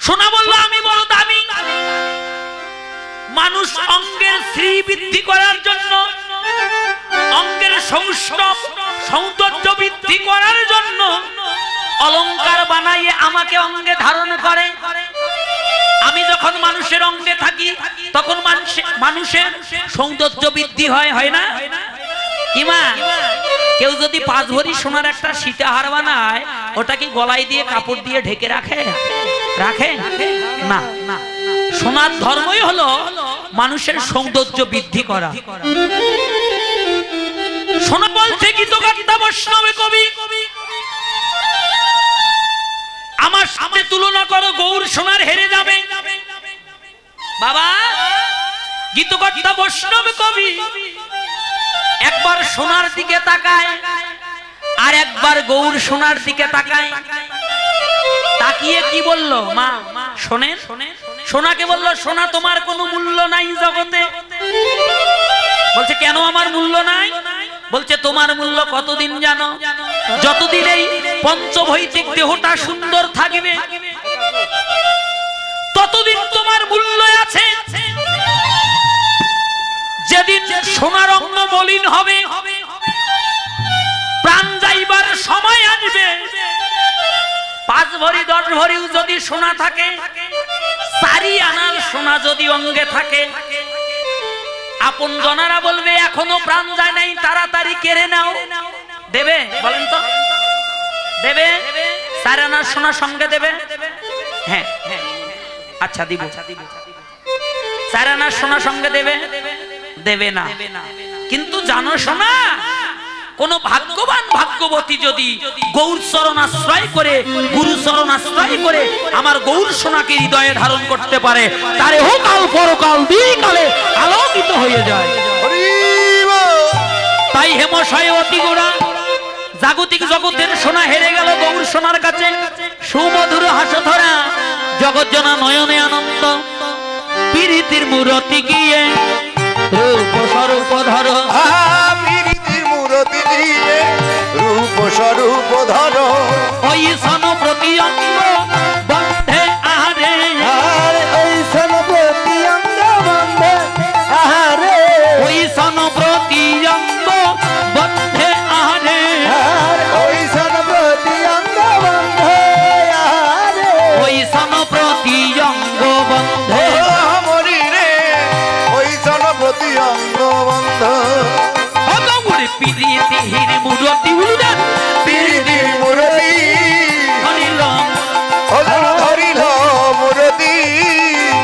সোনা বলল আমি বড় দামি। মানুষ অঙ্গের শ্রী বৃদ্ধি করার জন্য, অঙ্গের সৌন্দর্য বৃদ্ধি করার জন্য অলংকার বানাইয়ে আমাকে অঙ্গে ধারণ করে। আমি যখন মানুষের অঙ্গে থাকি তখন মানুষের সৌন্দর্য বৃদ্ধি হয়, হয় না? কিমা কেউ যদি 5 ভরি সোনার একটা সীতাহার বানায়, ওটা কি গলায় দিয়ে কাপড় দিয়ে ঢেকে রাখে? রাখে না। সোনার ধর্মই হলো মানুষের সৌন্দর্য বৃদ্ধি করা। সোনা বলছে গীতগাতা বৈষ্ণবে কবি, আমার সাথে তুলনা করো গৌর সোনার হেরে যাবে। বাবা গীতগাতা বৈষ্ণবে কবি একবার সোনার দিকে তাকায় আর একবার গৌর সোনার দিকে তাকায়। তাকিয়ে কি বলল? মা শোনেন, সোনাকে বলল সোনা তোমার কোনো মূল্য নাই জগতে। বলছে কেন আমার মূল্য নাই? বলছে তোমার মূল্য কতদিন জানো? যতদিন এই পঞ্চভৌতিক দেহটা সুন্দর থাকবে ততদিন তোমার মূল্য আছে। যেদিন সোনার অঙ্গ মলিন হবে, প্রাণ যাইবার সময় আসবে, 5 ভরি 10 ভরিও যদি সোনা থাকে, 4 আনার সোনা যদি অঙ্গে থাকে, আপন জনারা বলবে এখনো প্রাণ যায় নাই, তাড়াতাড়ি কেড়ে নাও। দেবে? বলেন তো দেবে? 4 আনার সোনা সঙ্গে দেবে? হ্যাঁ আচ্ছা দিব। 4 আনার সোনা সঙ্গে দেবে? দেবে না। কিন্তু জানো সোনা, কোন ভাগ্যবান ভাগ্যবতী যদি গৌর চরণ আশ্রয় করে, গুরু চরণ আশ্রয় করে আমার গৌর সোনাকে হৃদয়ে ধারণ করতে পারে, তার ইহকাল পরকাল 2 কালে আলোকিত হয়ে যায়। তাই হেমশয় অতি গোড়া জাগতিক জগতের সোনা হেরে গেল গৌর সোনার কাছে। সুমধুর হাসধরা জগজ্জনা নয়নে আনন্দ, প্রীতির মূরতি গিয়ে রূপ স্বরূপ ধরো, প্রীতির মূরতি গিয়ে রূপ স্বরূপ ধরো। ওই সন প্রতি অঙ্গ বন্ধে আহারে, ওই সন প্রতি অঙ্গ বন্ধে আহারে, ওই সন প্রতি অঙ্গ বন্ধে আহারে, ওই সন প্রতি অঙ্গ বন্ধে আহারে, ওই সন প্রতি অঙ্গ বন্ধে মরি রে, ওই সন প্রতি অঙ্গ বন্ধ। প্রীতির মূরতি উলিদান, প্রীতির মূরতি ধরিল ধরিল মূরতি,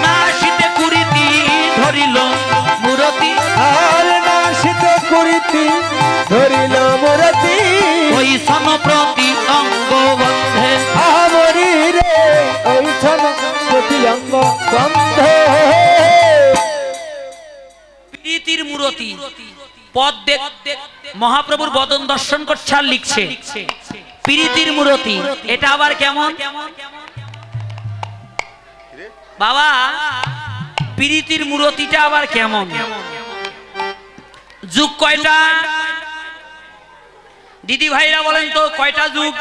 নাসিতে কুড়িতি ধরিল মূরতি, আর নাসিতে কুড়িতি ধরিল মূরতি, ওই সন প্রতি অঙ্গ বন্ধে আমরি রে, ওই সন প্রতি অঙ্গ বন্ধে। প্রীতির মূরতি পদ দেখ মহাপ্রভুর বদন দর্শন করছে আর লিখছে প্রীতির মূরতি। এটা আবার কেমন বাবা? প্রীতির মূরতিটা আবার কেমন? যুগ কয়টা দিদি ভাইরা বলেন তো? কয়টা যুগ?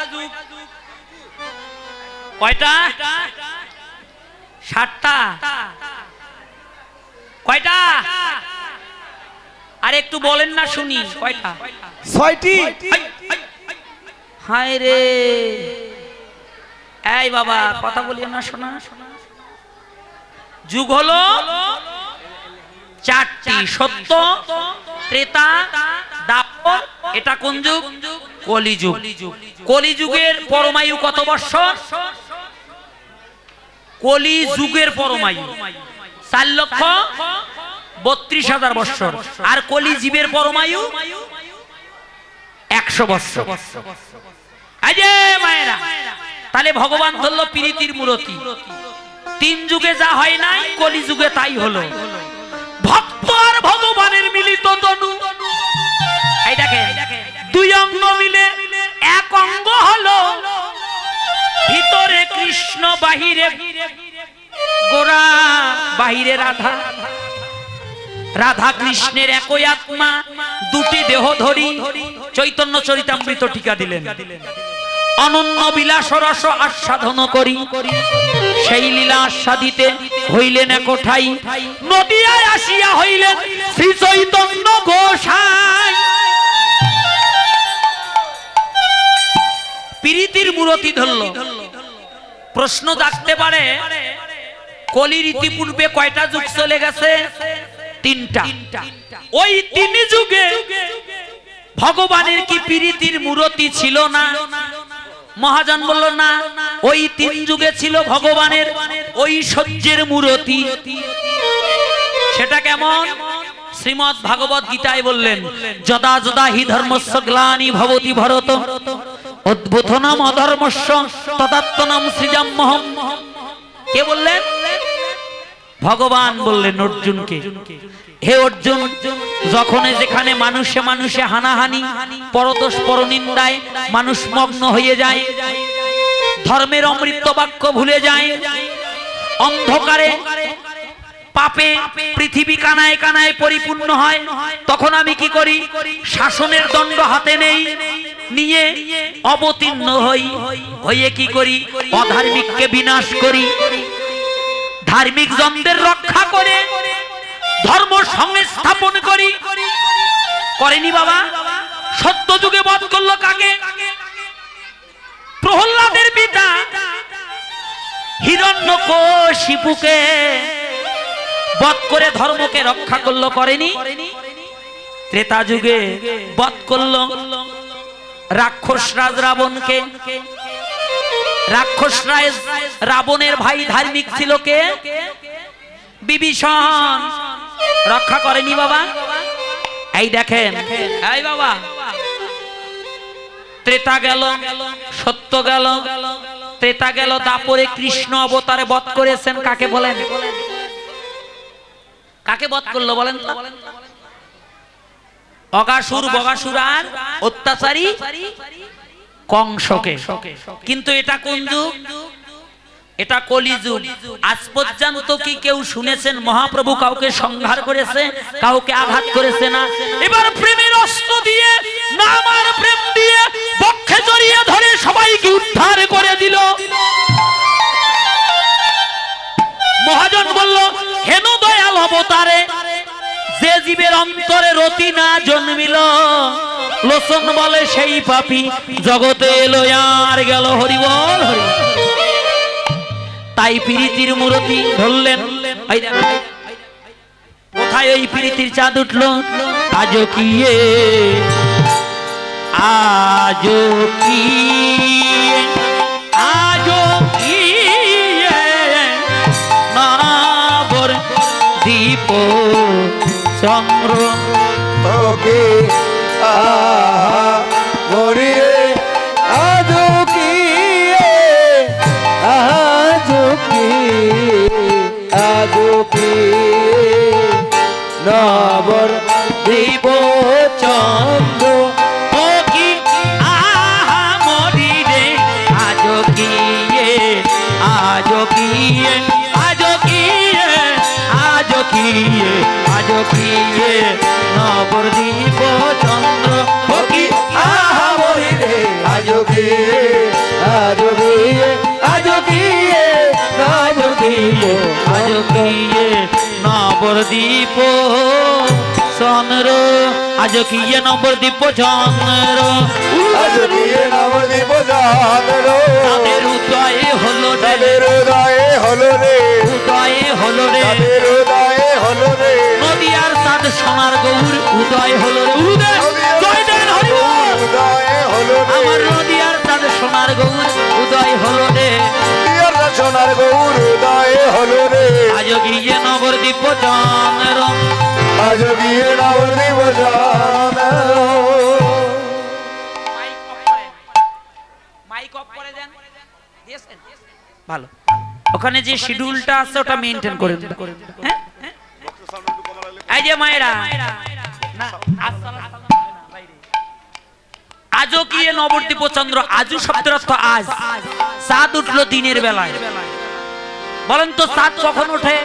কয়টা? 7টা। কয়টা? আর একটু বলেন না শুনি, কয়টা? 6টি। হায় রে, এই বাবা কথা বলিও না শোনা। যুগ হলো 4টি, সত্য, ত্রেতা, দ্বাপর। এটা কোন যুগ? কলিযুগ। কলিযুগের পরমায়ু কত বৎসর? কলিযুগের পরমায়ু 4,32,000 বৎসর। আর কলিজীবের পরমায়ু 100 বৎসর। মায়েরা, তাহলে ভগবান ধরলো প্রীতির মূরতি। 3 যুগে যা হয় নাই, কলিযুগে তাই হলো। ভক্ত আর ভগবানের মিলিত তনু। এই দেখেন, 2 অঙ্গ মিলে 1 অঙ্গ হলো। ভিতরে কৃষ্ণ, বাহিরে গোরা, বাহিরে রাধা। রাধা কৃষ্ণের একই আত্মা, 2টি দেহ ধরি। চৈতন্য চরিতামৃত টিকা দিলেন। অনন্য বিলাস রস আস্বাদন করি, সেই লীলা আস্বাদিতে হইলেন কোঠাই, নদিয়ায় আসিয়া হইলেন শ্রী চৈতন্য গোসাই। প্রীতির মূরতি ধরল। প্রশ্ন জাগতে পারে, কলির ইতিপূর্বে কয়টা যুগ চলে গেছে? তিনটা। ওই তিন যুগে ভগবানের কি প্রীতির মূরতি ছিল না? মহাজন বলল না, ওই তিন যুগে ছিল ভগবানের ঐশ্বর্যের মূরতি। সেটা কেমন? শ্রীমদ্ ভাগবত গীতায় বললেন, যদা যদা হি ধর্মস্য গ্লানি ভবতি ভরত অদ্ভুতনাম অধর্মস্য তদাত্মনাম সৃজাম্যহম। কে বললেন? ভগবান বললেন অর্জুনকে, হে অর্জুন, যখন যেখানে মানুষে মানুষে হানাহানি, পরদোষ পরনিন্দায় মানুষ মগ্ন হয়ে যায়, ধর্মের অমৃত বাক্য ভুলে যায়, অন্ধকারে পাপে পৃথিবী কানায় কানায় পরিপূর্ণ হয়, তখন আমি কি করি? শাসনের দণ্ড হাতে নেই, নিয়ে অবতীর্ণ হয়ে কি করি? অধার্মিককে বিনাশ করি, ধার্মিক জনদের রক্ষা করে ধর্ম সংস্থাপন করি। করেনি বাবা? সত্য যুগে বধ করলো কাকে? প্রহ্লাদের পিতা হিরণ্যকশিপুকে বধ করে ধর্মকে রক্ষা করলো। করেনি? ত্রেতা যুগে বধ করলো রাক্ষস রাজ রাবণকে। রাক্ষস রাজ রাবণের ভাই ধার্মিক ছিল কে? বিভীষণ। রক্ষা করেনি বাবা? এই দেখেন, এই বাবা, ত্রেতা গেল, সত্য গেল, ত্রেতা গেল, দাপরে কৃষ্ণ অবতারে বধ করেছেন। কাকে বলেন? কাকে বধ করলো বলেন তো? অগাসুর বগাসুর আর অত্যাচারী কংসকে। কিন্তু এটা কোন যুগ? এটা কলিযুগ। আজ পর্যন্ত কি কেউ শুনেছেন মহাপ্রভু কাউকে সংহার করেছে, কাউকে আঘাত করেছে? না। এবার প্রেমের অস্ত্র দিয়ে, নাম আর প্রেম দিয়ে বক্ষে জড়িয়ে ধরে সবাইকে উদ্ধার করে দিল। মহাজন বলল, হেন দয়াল অবতারে যে জীবের অন্তরে রতি না জন্মিল, লোচন বলে সেই পাপী জগতে এলো আর গেল। হরি বল, হরি। তাই প্রীতির মূরতি ধরলেন। কোথায় ওই প্রীতির চাঁদ উঠলো? আজো কি, আজো কি, আজো কি নাবর দীপ চন্দ্র ওকে আহা মরিয়ে আজো কি, আজো কি, আজো কি নবর দীপ চন্দ্র। ও কি আহা মরি রে, আজো কি, আজো কি, আজো কি, আজো কি, আজো কি নবদ্বীপ চন্দ্র। ও কি আহা মরি রে, আজো কি, আজো কি, আজো কি, আজো কি, আজো কি নবদ্বীপ চন্দ্র। আজো কি নবদ্বীপ চন্দ্র। আজো কি নবদ্বীপ চন্দ্র। তাদের উদয়ে হলো রে, তাদের উদয়ে হলো রে, উদয়ে হলো রে, তাদের উদয়ে হলো রে। নদিয়ার চাঁদ সোনার গৌর উদয় হলো রে। উদয় জয় দেন হরি বল। উদয়ে হলো রে, আমার নদিয়ার চাঁদ সোনার গৌর উদয় হলো রে। নদিয়ার সোনার গৌর উদয়ে হলো রে। আজো গিয়ে নবদ্বীপ চন্দ্র। আজো কি নবদ্বীপ চন্দ্র। মাইক অফ করে দেন। দিয়েছেন? ভালো। ওখানে যে শিডিউলটা আছে ওটা মেইনটেইন করে দিন। হ্যাঁ? এই যে মায়েরা, না আজও কি নবদ্বীপ চন্দ্র। আজু শব্দের অর্থ আজ। চাঁদ উঠলো দিনের বেলায়। বলেন তো চাঁদ কখন ওঠে?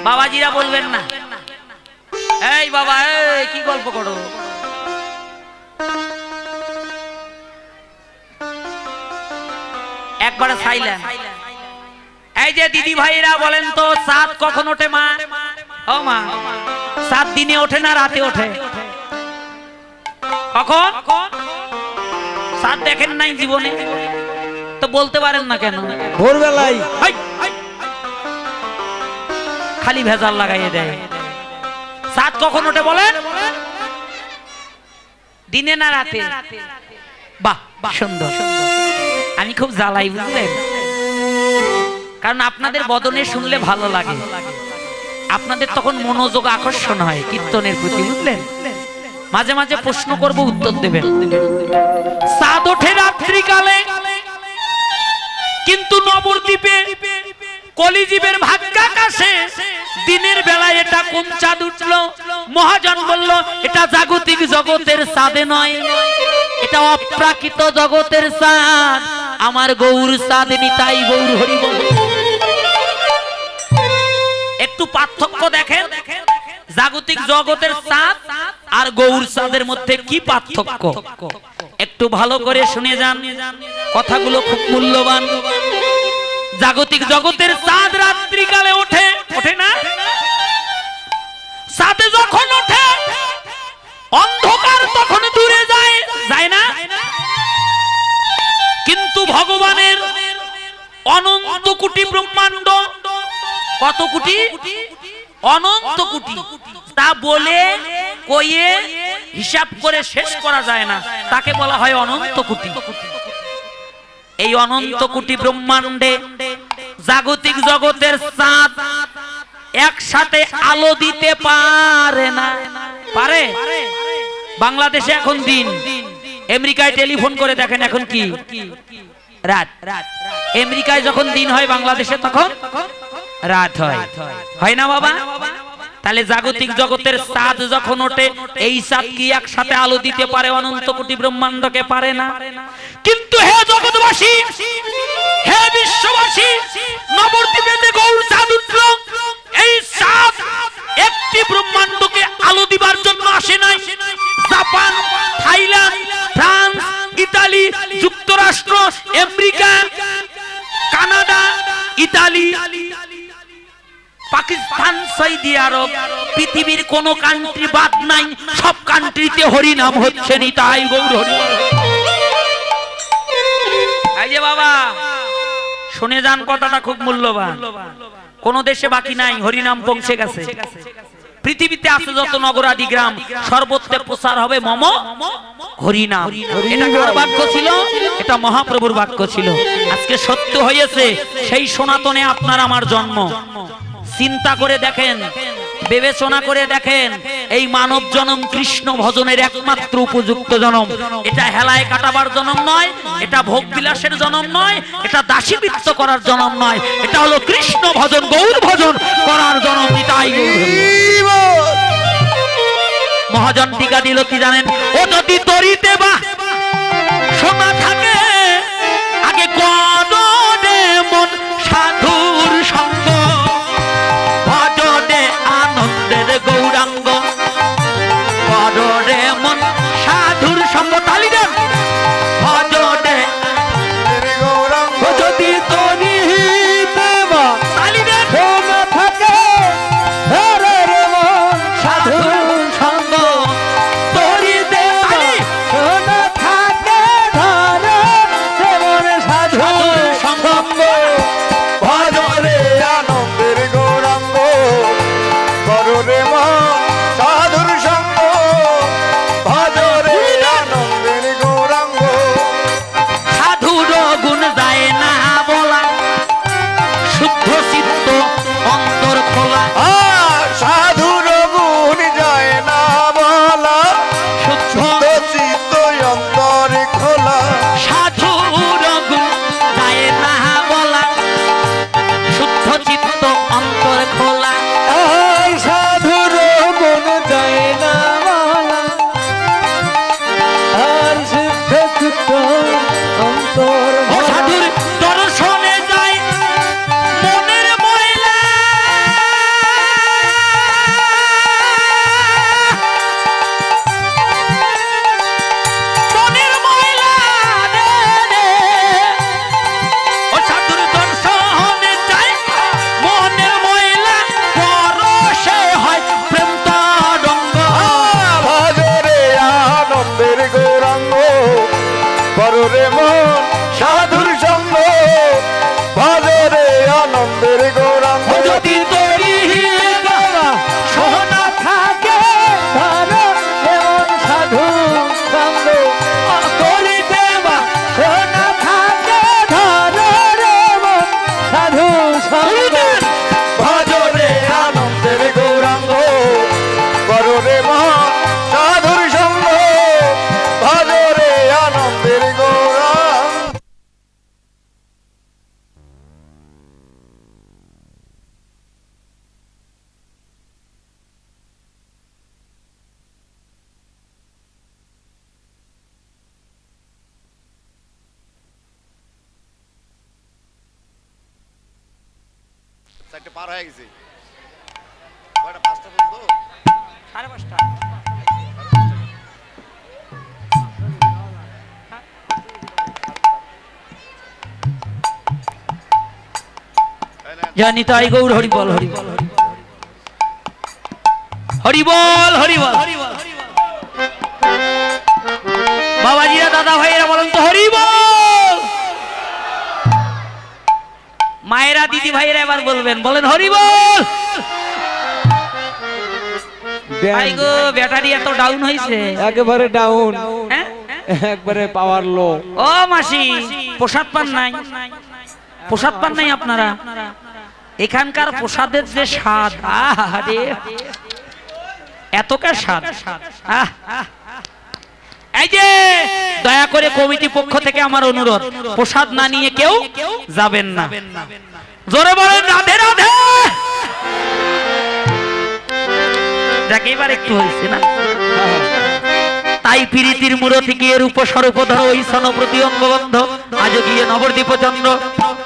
বাবাজিরা বলবেন না? এই বাবা, এই কি গল্প করো? একবারে সাইলেন। এই যে দিদি ভাইরা বলেন তো চাঁদ কখন ওঠে মা? ও মা, চাঁদ দিনে ওঠে না রাতে ওঠে? কখন? চাঁদ দেখেন নাই জীবনে তো বলতে পারেন না কেন? ভোরবেলায়। খালি ভেজাল লাগাইয়ে দেয়। চাঁদ কখন ওঠে বলেন? দিনে না রাতে? বাহ, সুন্দর। আমি খুব জ্বালাই, বুঝলেন? কারণ আপনাদের বদনে শুনলে ভালো লাগে, আপনাদের তখন মনোযোগ আকর্ষণ হয় কীর্তনের প্রতি, বুঝলেন? মাঝে মাঝে প্রশ্ন করব, উত্তর দেবেন। চাঁদ ওঠে রাত্রিকালে, কিন্তু নবদ্বীপে কলিজীবের ভাগ্যাকাশে দিনের বেলায় এটা কোন চাঁদ উঠলো? মহাজন বলল এটা জাগতিক জগতের চাঁদে নয়, এটা অপ্রাকৃত জগতের চাঁদ, আমার গৌর চাঁদ, নিতাই গৌর হরি বল। একটু পার্থক্য দেখেন, জাগতিক জগতের চাঁদ আর গৌর চাঁদের মধ্যে কি পার্থক্য একটু ভালো করে শুনে যান, কথাগুলো খুব মূল্যবান। জাগতিক জগতের চাঁদ রাত্রিকালে ওঠে, ওঠে না? চাঁদে যখন ওঠে অন্ধকার তখন দূরে যায়, যায় না? কিন্তু ভগবানের অনন্ত কোটি ব্রহ্মাণ্ড, কত কোটি? অনন্ত কোটি। তা বলে কইয়ে হিসাব করে শেষ করা যায় না, তাকে বলা হয় অনন্ত কোটি। এই অনন্ত কোটি ব্রহ্মাণ্ডে জাগতিক জগতের চাঁদ একসাথে আলো দিতে পারে না। পারে? বাংলাদেশে এখন দিন, আমেরিকায় টেলিফোন করে দেখেন এখন কি রাত। আমেরিকায় যখন দিন হয় বাংলাদেশে তখন রাত হয়, হয় না বাবা? তাহলে জাগতিক জগতের চাঁদ যখন ওঠে, এই চাঁদ কি একসাথে আলো দিতে পারে অনন্ত কোটি ব্রহ্মাণ্ডকে? পারে না। কিন্তু হে জগৎবাসী, হে বিশ্ববাসী, নবদ্বীপে যে গৌর চাঁদ উঠল, এই চাঁদ একটি ব্রহ্মাণ্ডকে আলো দিবার জন্য আসে নাই। জাপান, থাইল্যান্ড, ফ্রান্স, ইতালি, যুক্তরাষ্ট্র, আমেরিকা, কানাডা, ইতালি, পাকিস্তান, সৌদি আরব, পৃথিবীর কোন কান্ট্রি বাদ নাই, সব কান্ট্রিতে হরি নাম হচ্ছে, নিতাই গৌর হরি। এই যে বাবা শুনে যান, কথাটা খুব মূল্যবান। কোন দেশে বাকি নাই, হরি নাম পৌঁছে গেছে। পৃথিবীতে আছে যত নগরাদি গ্রাম, সর্বত্র প্রচার হবে মম হরি নাম। এটা কার বাক্য ছিল? এটা মহাপ্রভুর বাক্য ছিল। আজকে সত্য হয়েছে, সেই সনাতনে আপনার আমার জন্ম। চিন্তা করে দেখেন, বিবেচনা করে দেখেন, এই মানব জন্ম কৃষ্ণ ভজনের একমাত্র উপযুক্ত জন্ম। এটা হেলায় কাটাবার জন্ম নয়, এটা ভোগ বিলাসের জন্ম নয়, এটা দাসীবৃত্ত করার জন্ম নয়, এটা হলো কৃষ্ণ ভজন, গৌর ভজন করার জন্ম। এটাই মহাজন টিকা দিল কি জানেন? ও যদি তরিতে বা সোনা থাকে, আগে গদনে মন সাধুর সঙ্গ, ভজনে আনন্দের গৌরাঙ্গ, গদনে মন সাধুর সঙ্গ। তালি দেন। ভজনে গৌরাঙ্গ যদি তরিতে বা তালি দেন। সোনা থাকে, ধরে রে মন সাধুর সঙ্গ, তরিতে বা সোনা থাকে, ধরে রে মন সাধুর সঙ্গ। ভজরে আনন্দের গৌরাঙ্গ যদি তৈরি সোনা থাকে ধরো এমন সাধু সঙ্গ করিতে বা সোনা থাকে ধরো এমন সাধু সঙ্গ ভজরে আনন্দের গৌরাঙ্গ কররে মহা সাধুর সঙ্গ ভজরে আনন্দের গৌরাঙ্গ চারটে পার হয়ে গেছে কয়টা 5টা পর্যন্ত 5:30 জানি তাই গৌর হরি বল হরি বল হরি বল হরি বল বাবাজিরা দাদা ভাইয়েরা বলেন তো হরি বল মায়েরা দিদি ভাইয়েরা এবার বলবেন বলেন হরি বল ভাই গো ব্যাটারি এত ডাউন হইছে একেবারে ডাউন হ্যাঁ একবারে পাওয়ার লো ও মাসি প্রসাদ পান নাই প্রসাদ পান নাই আপনারা এখানকার প্রসাদের যে স্বাদ আরে এতটা স্বাদ আহ এই যে দয়া করে কমিটি পক্ষ থেকে আমার অনুরোধ প্রসাদ না নিয়ে কেউ যাবেন না জোরে বলেন রাধে রাধে যাকে এবার একটু হয়েছে না তাই প্রীতির মূরতি গিয়ে রূপ স্বরূপ ধর ওই সন প্রতি অঙ্গবন্ধ আজ গিয়ে নবদ্বীপ চন্দ্র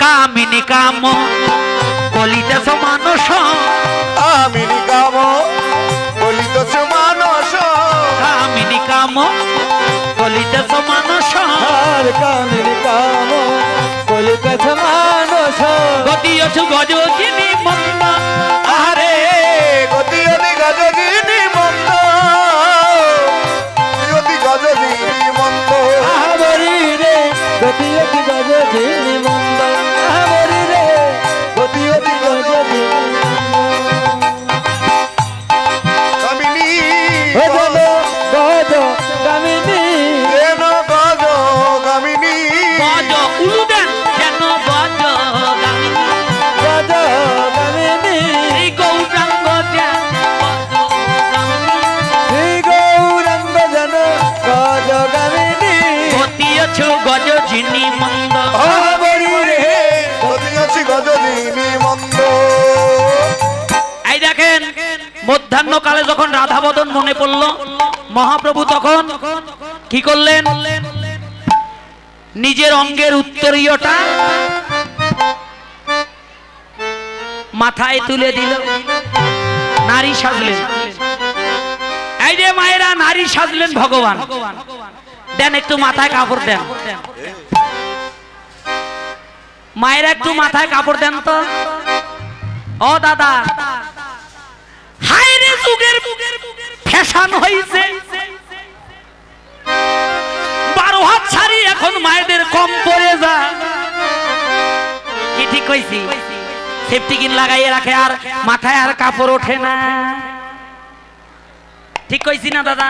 কামিনী কাম কলিতেছ মানস আমিনি কাম বলিতেছ মানস কামিনী কাম কলিতেছ মানস আর কামিনী কাম কলিতেছ মানস গতি অছু গজগিনি মন্দ আরে গতি অতি গজগিনি মন্দ অতি গজগিনি মন্দ আহবরি রে গতি অতি গজগিনি মন্দ আহবরি রে গতি অতি গজগিনি কামিনী ও বলো গজ কামিনী যেন গজ কামিনী বজ উলু দেন যেন বজ গামিনী গজ কামিনী এই গৌরাঙ্গ যেন বজ গামিনী শ্রী গৌরাঙ্গ জন গজ কামিনী গতি অছু গজগিনি মন্দ আহবরি রে গতি অতি গজগিনি মন্দ এই দেখেন মধ্যাহ্নকালে যখন রাধাবদন মনে পড়ল মহাপ্রভু তখন কি করলেন নিজের অঙ্গের উত্তরীয়টা মাথায় তুলে দিল নারী সাজলেন এই যে মায়েরা নারী সাজলেন ভগবান দেন একটু মাথায় কাপড় দেন মায়েরা একটু মাথায় কাপড় দেন তো ও দাদা হায় রে যুগের ফ্যাশন হইছে 12 হাত ছাড়ি এখন মায়েদের কম পড়ে যা কি ঠিক কইছি সেফটি কিন লাগাইয়ে রাখে আর মাথায় আর কাপড় ওঠে না ঠিক কইছি না দাদা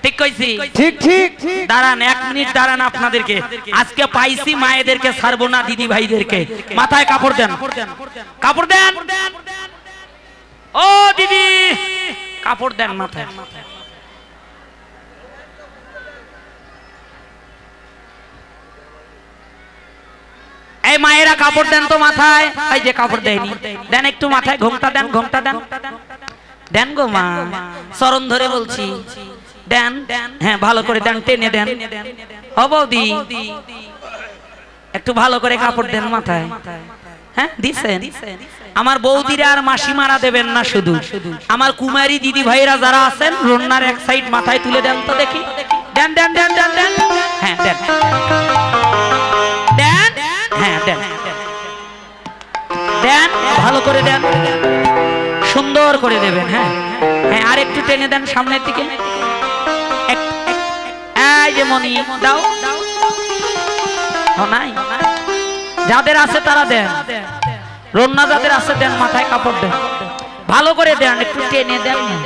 ঠিক কইছি ঠিক ঠিক দাঁড়ান 1 মিনিট দাঁড়ান আপনাদেরকে আজকে পাইছি মায়েদেরকে ছাড়বো না দিদি ভাইদেরকে মাথায় কাপড় দেন কাপড় দেন ও দিদি কাপড় দেন মাথায় এই মায়েরা কাপড় দেন তো মাথায় এই যে কাপড় দেয়নি দেন একটু মাথায় ঘোমটা দেন দেন গো মা চরণ ধরে বলছি দেন হ্যাঁ ভালো করে দেন টেনে দেন ও বৌদি একটু ভালো করে কাপড় দেন মাথায় হ্যাঁ দিছেন আমার বৌদিরা আর মাসিমারা দেবেন না শুধু আমার কুমারী দিদি ভাইরা যারা আছেন রন্নার এক সাইড মাথায় তুলে দেন তো দেখি দেন হ্যাঁ দেন হ্যাঁ দেন ভালো করে দেন সুন্দর করে দেবেন হ্যাঁ হ্যাঁ আর একটু টেনে দেন সামনের দিকে এই যে মনি দাও নাই যাদের আছে তারা দেন, রন্না যাদের আছে দেন, মাথায় কাপড় দেন, ভালো করে দেন, একটু টেনে দেন না।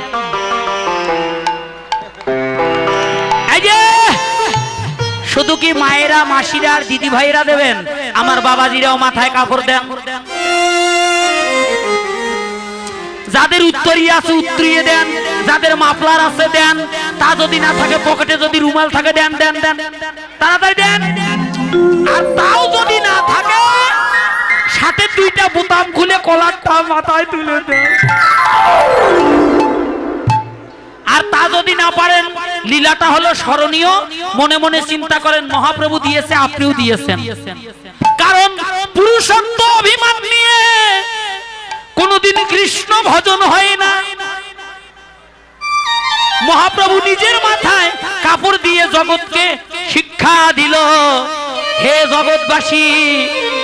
এই যে শুধু কি মায়েরা, মাসিরা আর দিদি ভাইরা দেবেন, আমার বাবাজিরাও মাথায় কাপড় দেন। যাদের উত্তরীয় আছে উত্তরীয় দেন, যাদের মাফলার আছে দেন, তা যদি না থাকে পকেটে যদি রুমাল থাকে দেন দেন দেন, তাড়াতাড়ি দেন। আর তাও যদি না থাকে সাথে দুইটা বোতাম খুলে কলারটা মাথায় তুলে দেন। আর তা যদি না পারেন, লীলাটা হলো স্মরণীয়, মনে মনে চিন্তা করেন মহাপ্রভু দিয়েছে, আপনিও দিয়েছেন। কারণ পুরুষত্ব অভিমান নিয়ে কোনদিন কৃষ্ণ ভজন হয় না। মহাপ্রভু নিজের মাথায় কাপড় দিয়ে জগৎকে শিক্ষা দিল, হে জগৎবাসী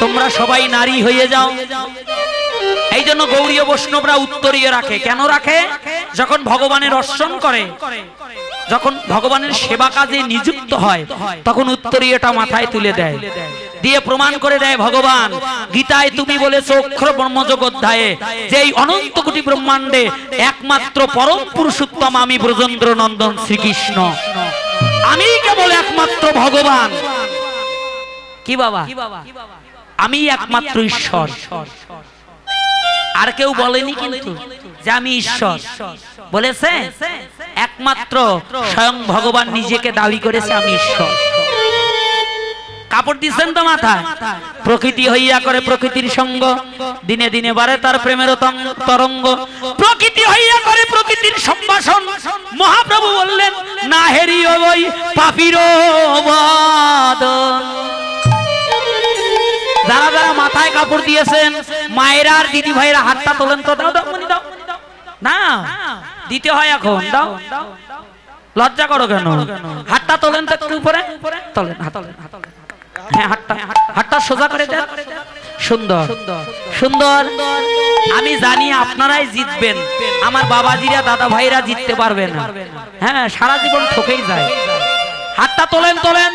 তোমরা সবাই নারী হয়ে যাও। এই জন্য গৌড়ীয় বৈষ্ণবরা উত্তরীয় রাখে। কেন রাখে? যখন ভগবানের দর্শন করে, যখন ভগবানের সেবা কাজে নিযুক্ত হয়, তখন উত্তরীয়টা মাথায় তুলে দেয়, দিয়ে প্রমাণ করে দেয় ভগবান গীতায় তুমি বলেছো অক্ষর ব্রহ্মযোগ অধ্যায়ে যে এই অনন্ত কোটি ব্রহ্মাণ্ডে একমাত্র পরম পুরুষোত্তম আমি ব্রজেন্দ্র নন্দন শ্রীকৃষ্ণ, আমি কেবল একমাত্র ভগবান। কি বাবা? আমি একমাত্র ঈশ্বর। আর কেউ বলেনি কিন্তু যে আমি ঈশ্বর, বলেছে একমাত্র স্বয়ং ভগবান নিজেকে দাবি করেছে আমি ঈশ্বর। কাপড় দিচ্ছেন তো মাথায়, প্রকৃতি হইয়া করে প্রকৃতির সঙ্গ, দিনে দিনে বাড়ে তার প্রেমের তরঙ্গ, প্রকৃতি হইয়া করে প্রকৃতির সম্ভাষণ। মহাপ্রভু বললেন না হেরিও বই পাপীর বাদন। যারা যারা মাথায় কাপড় দিয়েছেন, মায়েরা আর দিদি ভাইরা হাতটা তোলেন তো, দাও দাও মনি দাও না, দিতে হয় এখন, দাও, লজ্জা করো কেন? হাতটা তোলেন তো একটু উপরে, তোলেন, হ্যাঁ হাতটা সোজা করে দেন। সুন্দর সুন্দর। আমি জানি আপনারাই জিতবেন, আমার বাবাজিরা দাদা ভাইরা জিততে পারবে না। হ্যাঁ, সারা জীবন ঠকেই যায়। হাতটা তোলেন তোলেন।